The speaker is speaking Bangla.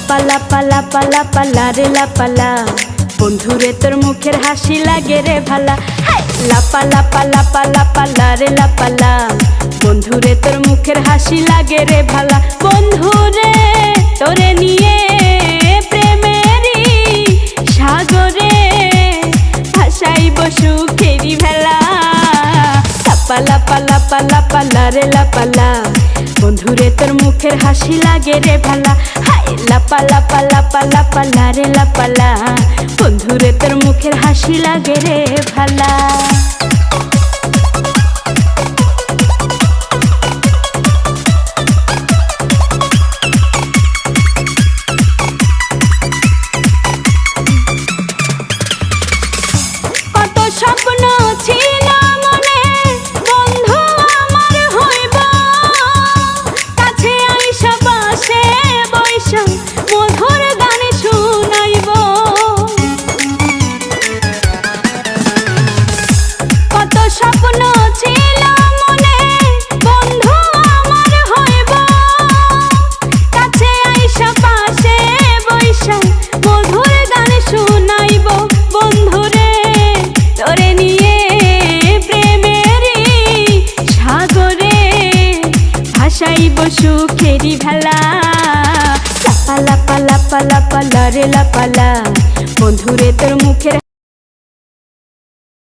লাপা লাপা লাপা লাপা লারে লাপালা, বন্ধুরে তোর মুখের হাসি লাগে রে ভালা। লাপা লাপা লাপা লাপা লারে লাপালা, বন্ধুরে তোর মুখের হাসি লাগে রে ভালা। বন্ধুরে তোরে নিয়ে প্রেমেরই সাগরে ভাসাইব সুখেরি ভেলা। লাপা লাপা লাপা লাপা লারে লাপালা, বন্ধুরে তোর মুখের হাসি লাগে রে ভালা। লাপা লাপা লাপা লাপা লারে লাপালা, বন্ধুরে তোর মুখের হাসি লাগে রে ভালা। কত স্বপ্ন ছিল মনে, বন্ধু আমার হইব, কাছে আইসা পাশে বইসা মধুর গান শুনাইব। কত স্বপ্ন ছিল মনে, বন্ধু আমার হইব, কাছে আইসা পাশে বইসা মধুর গান শুনাইব। বন্ধুরে তোরে নিয়ে প্রেমেরই সাগরে ভাসাইব সুখেরি ভেলা। লাপা লাপা লাপা লাপা লারে লাপালা, বন্ধুরে তোর মুখের